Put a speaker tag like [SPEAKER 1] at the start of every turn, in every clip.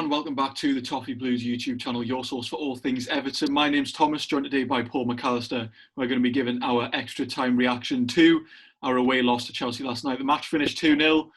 [SPEAKER 1] and welcome back to the Toffee Blues YouTube channel, your source for all things Everton. My name's Thomas, joined today by Paul McAllister. We're going to be giving our extra time reaction to our away loss to Chelsea last night. The match finished 2-0.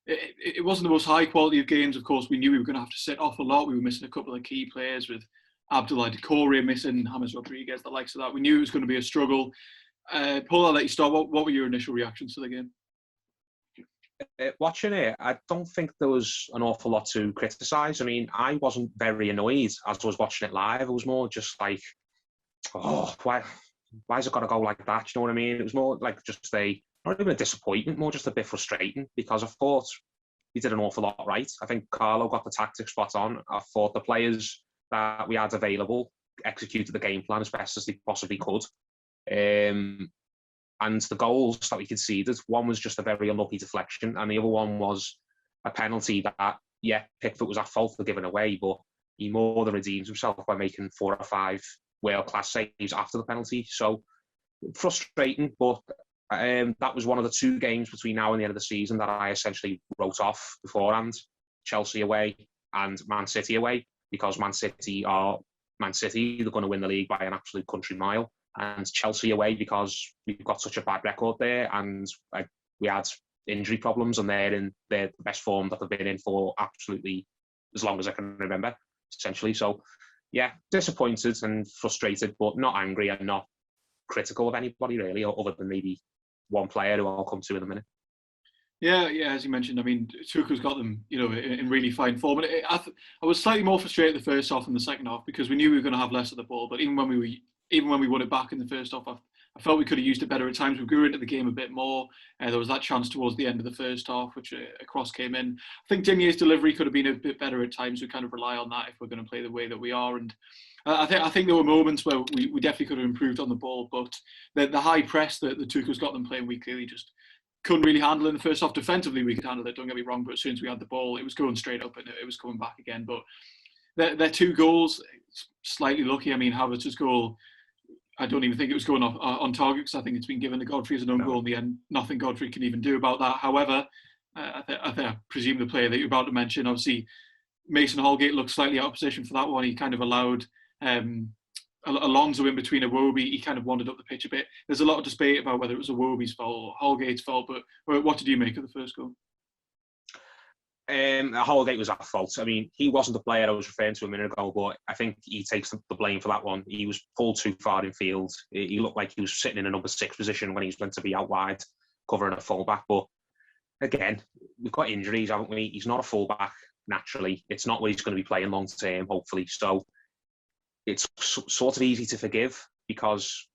[SPEAKER 1] It wasn't the most high quality of games. Of course, we knew we were going to have to sit off a lot. We were missing a couple of key players with Abdoulaye Doucouré missing, James Rodriguez, the likes of that. We knew it was going to be a struggle. Paul, I'll let you start. What were your initial reactions to the game?
[SPEAKER 2] Watching it, I don't think there was an awful lot to criticise. I mean, I wasn't very annoyed as I was watching it live. It was more just like, oh, why's it got to go like that? You know what I mean? It was more like just not even a disappointment, more just a bit frustrating because I thought we did an awful lot right. I think Carlo got the tactics spot on. I thought the players that we had available executed the game plan as best as they possibly could. And the goals that we conceded, one was just a very unlucky deflection, and the other one was a penalty that, yeah, Pickford was at fault for giving away, but he more than redeemed himself by making 4 or 5 world-class saves after the penalty. So, frustrating, but that was one of the 2 games between now and the end of the season that I essentially wrote off beforehand. Chelsea away and Man City away, because Man City, they're going to win the league by an absolute country mile. And Chelsea away because we've got such a bad record there, and we had injury problems, and they're in the best form that they've been in for absolutely as long as I can remember, essentially. So, yeah, disappointed and frustrated, but not angry and not critical of anybody really, other than maybe one player who I'll come to in a minute.
[SPEAKER 1] Yeah, as you mentioned, I mean, Tuchel's got them, in really fine form. And I was slightly more frustrated the first half than the second half because we knew we were going to have less of the ball. But even when we won it back in the first half, I felt we could have used it better at times. We grew into the game a bit more. There was that chance towards the end of the first half, which a cross came in. I think Dinier's delivery could have been a bit better at times. We kind of rely on that if we're going to play the way that we are. And I think there were moments where we definitely could have improved on the ball, but the high press that the Tuchel's got them playing, we clearly just couldn't really handle it in the first half. Defensively, we could handle it, don't get me wrong, but as soon as we had the ball, it was going straight up and it was coming back again. But their 2 goals, slightly lucky. I mean, Havertz's goal, I don't even think it was going on target because I think it's been given to Godfrey as an own goal in the end. Nothing Godfrey can even do about that. However, I presume the player that you're about to mention, obviously, Mason Holgate looked slightly out of position for that one. He kind of allowed Alonso in between Iwobi. He kind of wandered up the pitch a bit. There's a lot of debate about whether it was Iwobi's fault or Holgate's fault, but what did you make of the first goal?
[SPEAKER 2] Holgate was at fault. I mean, he wasn't the player I was referring to a minute ago, but I think he takes the blame for that one. He was pulled too far in field. He looked like he was sitting in a number 6 position when he was meant to be out wide, covering a fullback. But again, we've got injuries, haven't we? He's not a fullback naturally. It's not what he's going to be playing long term, hopefully. So it's sort of easy to forgive because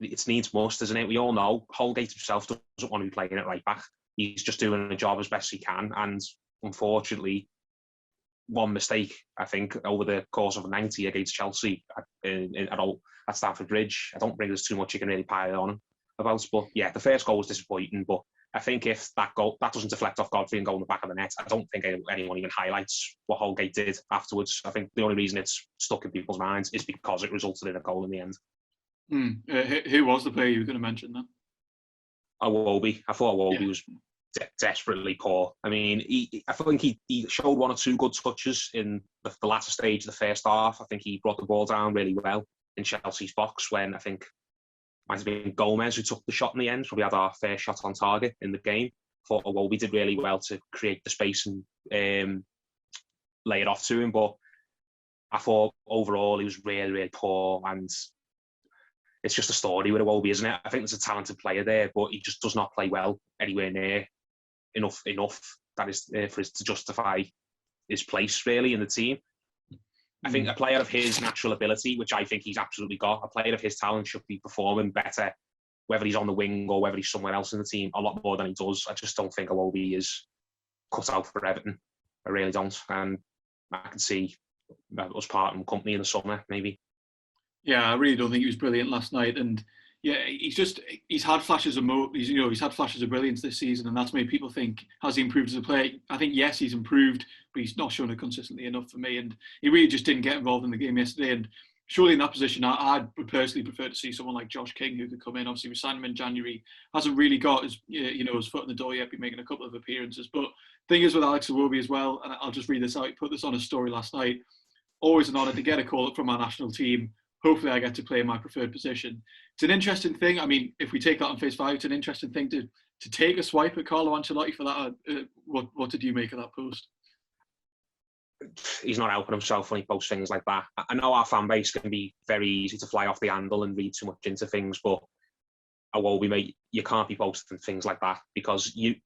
[SPEAKER 2] it's needs must, isn't it? We all know Holgate himself doesn't want to be playing it right back. He's just doing the job as best he can. And unfortunately, one mistake, I think, over the course of 90 against Chelsea at Stamford Bridge, I don't think there's too much you can really pile on about. But yeah, the first goal was disappointing. But I think if that doesn't deflect off Godfrey and go in the back of the net, I don't think anyone even highlights what Holgate did afterwards. I think the only reason it's stuck in people's minds is because it resulted in a goal in the end.
[SPEAKER 1] Who was the player you were going to mention then?
[SPEAKER 2] Iwobi. I thought Iwobi was desperately poor. I mean, I think he showed 1 or 2 good touches in the latter stage of the first half. I think he brought the ball down really well in Chelsea's box when I think might have been Gomez who took the shot in the end. Probably had our first shot on target in the game. I thought Iwobi did really well to create the space and lay it off to him. But I thought overall he was really, really poor, and it's just a story with Iwobi, isn't it? I think there's a talented player there, but he just does not play well anywhere near enough that is for us to justify his place really in the team. I think a player of his natural ability, which I think he's absolutely got, a player of his talent should be performing better, whether he's on the wing or whether he's somewhere else in the team, a lot more than he does. I just don't think Iwobi is cut out for Everton. I really don't. And I can see us parting company in the summer, maybe.
[SPEAKER 1] Yeah, I really don't think he was brilliant last night, and yeah, he's had flashes of he's had flashes of brilliance this season, and that's made people think, has he improved as a player? I think yes, he's improved, but he's not shown it consistently enough for me, and he really just didn't get involved in the game yesterday. And surely in that position, I would personally prefer to see someone like Josh King who could come in. Obviously, we signed him in January. Hasn't really got his his foot in the door yet. Been making a couple of appearances, but thing is with Alex Iwobi as well. And I'll just read this out. He put this on a story last night. Always an honour to get a call up from our national team. Hopefully, I get to play in my preferred position. It's an interesting thing. I mean, if we take that on face value, it's an interesting thing to take a swipe at Carlo Ancelotti for that. What did you make of that post?
[SPEAKER 2] He's not helping himself when he posts things like that. I know our fan base can be very easy to fly off the handle and read too much into things, but Iwobi, mate, you can't be posting things like that because you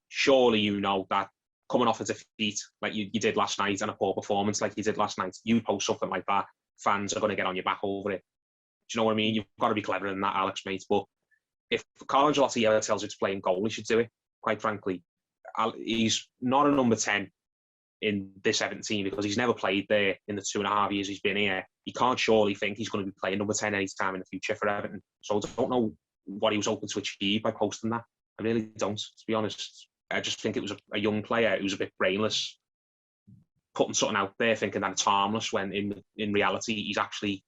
[SPEAKER 2] know that coming off a defeat like you did last night and a poor performance like you did last night, you post something like that, fans are going to get on your back over it. Do you know what I mean? You've got to be cleverer than that, Alex, mate. But if Carlo Ancelotti ever tells you to play in goal, he should do it, quite frankly. He's not a number 10 in this Everton team because he's never played there in the 2.5 years he's been here. He can't surely think he's going to be playing number 10 any time in the future for Everton. So I don't know what he was hoping to achieve by posting that. I really don't, to be honest. I just think it was a young player who was a bit brainless, putting something out there thinking that it's harmless when in reality he's actually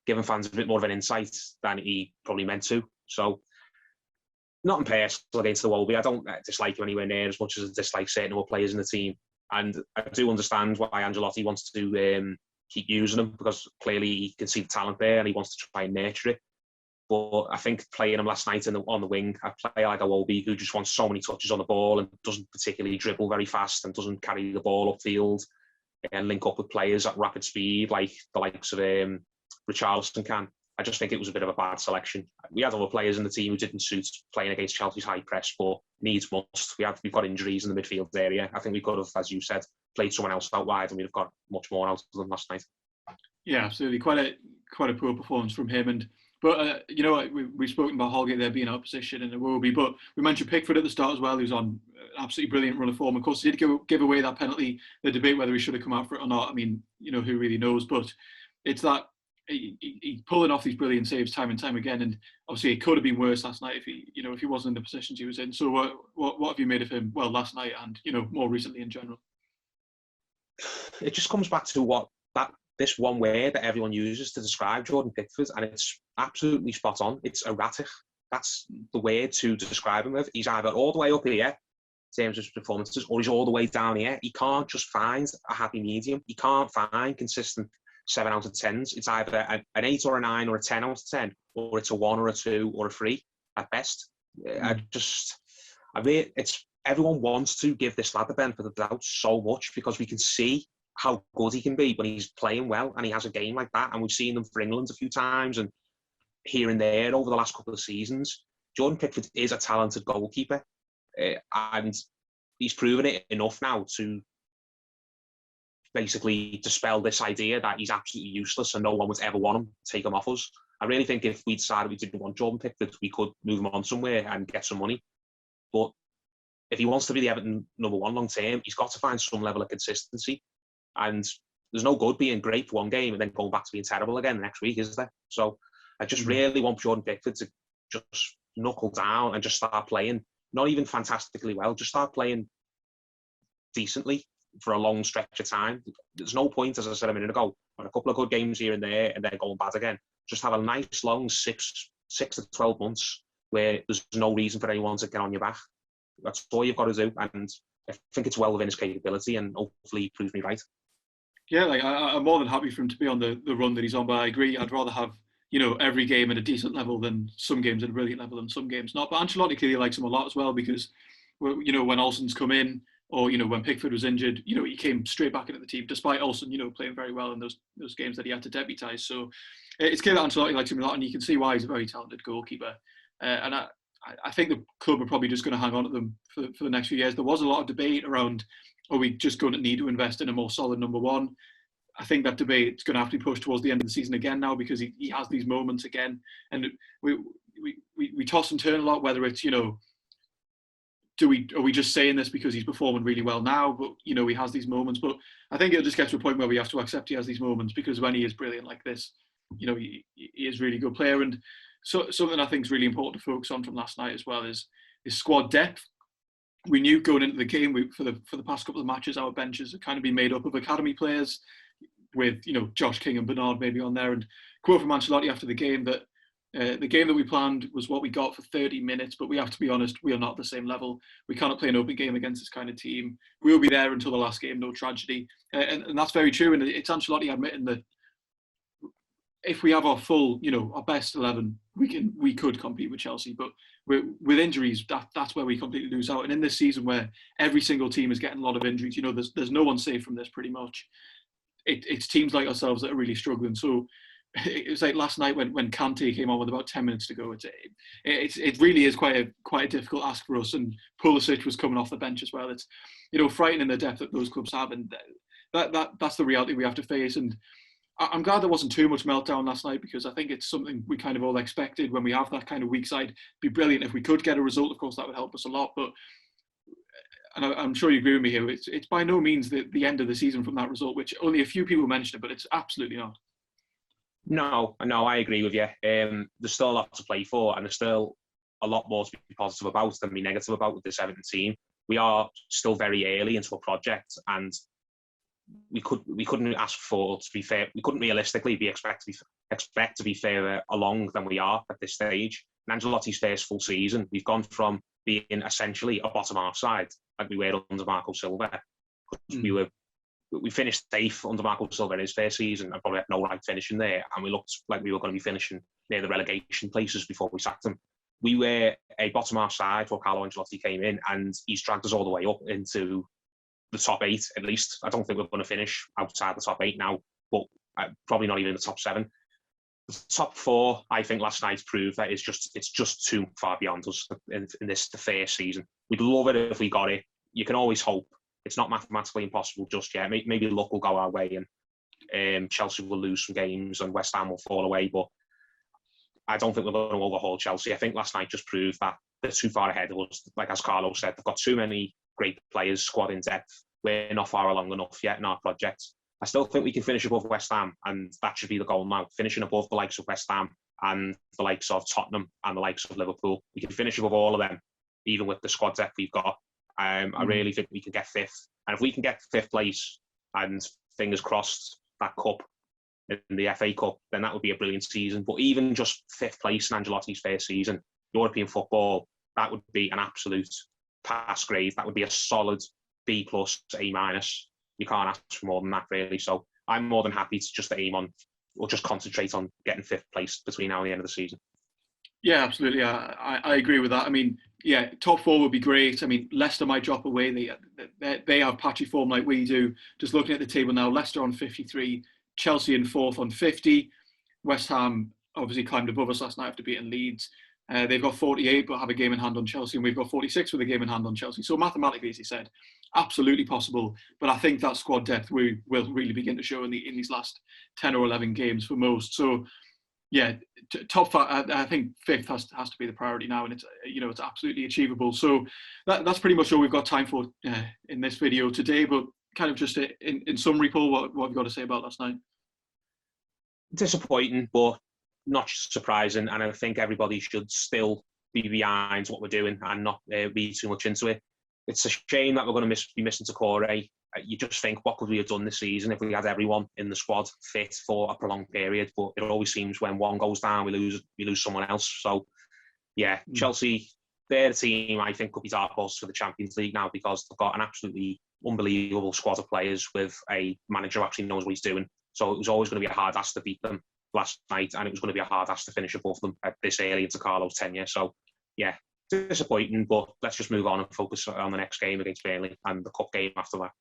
[SPEAKER 2] giving fans a bit more of an insight than he probably meant to. So nothing personal against Iwobi. I don't dislike him anywhere near as much as I dislike certain other players in the team. And I do understand why Ancelotti wants to keep using him because clearly he can see the talent there and he wants to try and nurture it. But I think playing him last night on the wing, a player like Iwobi who just wants so many touches on the ball and doesn't particularly dribble very fast and doesn't carry the ball upfield and link up with players at rapid speed like the likes of Richarlison can. I just think it was a bit of a bad selection. We had other players in the team who didn't suit playing against Chelsea's high press, but needs must. We've got injuries in the midfield area. I think we could have, as you said, played someone else out wide and we'd have got much more out of them last night.
[SPEAKER 1] Yeah, absolutely. Quite a poor performance from him. But we've spoken about Holgate there being out of position and Iwobi, but we mentioned Pickford at the start as well, who's on an absolutely brilliant run of form. Of course, he did give away that penalty, the debate whether he should have come out for it or not. I mean, who really knows? But it's that he's pulling off these brilliant saves time and time again, and obviously it could have been worse last night if he wasn't in the positions he was in. So what have you made of him? Well, last night and more recently in general.
[SPEAKER 2] It just comes back to this one word that everyone uses to describe Jordan Pickford, and it's absolutely spot on. It's erratic. That's the word to describe him with. He's either all the way up here in terms of his performances, or he's all the way down here. He can't just find a happy medium. He can't find consistent 7 out of 10s. It's either an 8 or a 9 or a 10 out of 10, or it's a 1 or a 2 or a 3 at best. Everyone wants to give this lad the benefit of the doubt so much because we can see how good he can be when he's playing well and he has a game like that. And we've seen them for England a few times and here and there over the last couple of seasons. Jordan Pickford is a talented goalkeeper and he's proven it enough now to basically dispel this idea that he's absolutely useless and no one would ever want him, take him off us. I really think if we decided we didn't want Jordan Pickford, we could move him on somewhere and get some money. But if he wants to be the Everton number 1 long term, he's got to find some level of consistency. And there's no good being great for one game and then going back to being terrible again the next week, is there? So I just really want Jordan Pickford to just knuckle down and just start playing, not even fantastically well, just start playing decently for a long stretch of time. There's no point, as I said a minute ago, on a couple of good games here and there and then going bad again. Just have a nice long 6 to 12 months where there's no reason for anyone to get on your back. That's all you've got to do. And I think it's well within his capability and hopefully he proves me right.
[SPEAKER 1] Yeah, I'm more than happy for him to be on the run that he's on, but I agree. I'd rather have every game at a decent level than some games at a brilliant level and some games not. But Ancelotti clearly likes him a lot as well because when Olsen's come in or when Pickford was injured, he came straight back into the team despite Olsen playing very well in those games that he had to deputise. So it's clear that Ancelotti likes him a lot, and you can see why he's a very talented goalkeeper. And I think the club are probably just going to hang on to them for the next few years. There was a lot of debate around, are we just going to need to invest in a more solid number 1? I think that debate is going to have to be pushed towards the end of the season again now because he has these moments again. And we toss and turn a lot, whether it's, are we just saying this because he's performing really well now, but, he has these moments. But I think it'll just get to a point where we have to accept he has these moments because when he is brilliant like this, he is a really good player. And so something I think is really important to focus on from last night as well is squad depth. We knew going into the game for the past couple of matches, our benches have kind of been made up of academy players with, Josh King and Bernard maybe on there. And quote from Ancelotti after the game that the game that we planned was what we got for 30 minutes, but we have to be honest, we are not at the same level. We cannot play an open game against this kind of team. We'll be there until the last game, no tragedy. And that's very true. And it's Ancelotti admitting that if we have our full, our best 11, we could compete with Chelsea. But with injuries, that's where we completely lose out. And in this season where every single team is getting a lot of injuries, there's no one safe from this pretty much. It's teams like ourselves that are really struggling. So it was like last night when Kante came on with about 10 minutes to go. It really is quite a difficult ask for us. And Pulisic was coming off the bench as well. It's frightening the depth that those clubs have, and that's the reality we have to face. And I'm glad there wasn't too much meltdown last night, because I think it's something we kind of all expected when we have that kind of weak side. It'd be brilliant if we could get a result. Of course, that would help us a lot. But and I'm sure you agree with me here, it's by no means the end of the season from that result, which only a few people mentioned it, but it's absolutely not.
[SPEAKER 2] No, I agree with you. There's still a lot to play for, and there's still a lot more to be positive about than be negative about with this Everton team. We are still very early into a project, and we couldn't ask for, to be fair, we couldn't realistically expect to be further along than we are at this stage. In Ancelotti's first full season, we've gone from being essentially a bottom half side, like we were under Marco Silva. We finished eighth under Marco Silva in his first season and probably had no right finishing there, and we looked like we were going to be finishing near the relegation places before we sacked him. We were a bottom half side before Carlo Ancelotti came in, and he's dragged us all the way up into the top 8 at least. I don't think we're going to finish outside the top 8 now, but probably not even the top 7. The top 4, I think last night proved that it's just too far beyond us in this the first season. We'd love it if we got it. You can always hope. It's not mathematically impossible just yet. Maybe luck will go our way, and Chelsea will lose some games and West Ham will fall away, but I don't think we're going to overhaul Chelsea. I think last night just proved that they're too far ahead of us. Like as Carlo said, they've got too many great players, squad in depth. We're not far along enough yet in our project. I still think we can finish above West Ham, and that should be the goal now. Finishing above the likes of West Ham and the likes of Tottenham and the likes of Liverpool. We can finish above all of them, even with the squad depth we've got. I really think we can get 5th. And if we can get 5th place, and fingers crossed, that cup in the FA Cup, then that would be a brilliant season. But even just 5th place in Ancelotti's first season, European football, that would be an absolute pass grade. That would be a solid B+, A-. You can't ask for more than that, really. So I'm more than happy to just aim on, or just concentrate on getting 5th place between now and the end of the season.
[SPEAKER 1] Yeah, absolutely. I agree with that. I mean, yeah, top 4 would be great. I mean, Leicester might drop away. They have patchy form like we do. Just looking at the table now, Leicester on 53, Chelsea in 4th on 50. West Ham obviously climbed above us last night after beating Leeds. They've got 48, but have a game in hand on Chelsea, and we've got 46 with a game in hand on Chelsea. So mathematically, as you said, absolutely possible. But I think that squad depth we will really begin to show in these last 10 or 11 games for most. So yeah, top 5. I think 5th has to be the priority now, and it's absolutely achievable. So that's pretty much all we've got time for in this video today. But kind of just in summary, Paul, what have you got to say about last night?
[SPEAKER 2] Disappointing, but not surprising, and I think everybody should still be behind what we're doing and not read too much into it. It's a shame that we're going to be missing Toure. You just think, what could we have done this season if we had everyone in the squad fit for a prolonged period? But it always seems when one goes down, we lose someone else. So, yeah, Chelsea, they're the team I think could be dark horse for the Champions League now, because they've got an absolutely unbelievable squad of players with a manager who actually knows what he's doing. So it was always going to be a hard ask to beat them last night, and it was going to be a hard ask to finish above them at this early into Carlo's tenure. So, yeah, disappointing, but let's just move on and focus on the next game against Burnley and the cup game after that.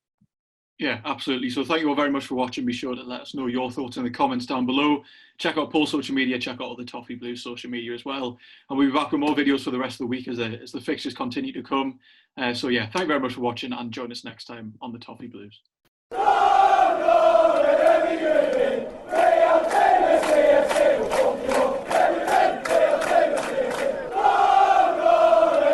[SPEAKER 1] Yeah, absolutely. So thank you all very much for watching. Be sure to let us know your thoughts in the comments down below. Check out Paul's social media, check out all the Toffee Blues social media as well. And we'll be back with more videos for the rest of the week as the fixtures continue to come. So yeah, thank you very much for watching, and join us next time on the Toffee Blues.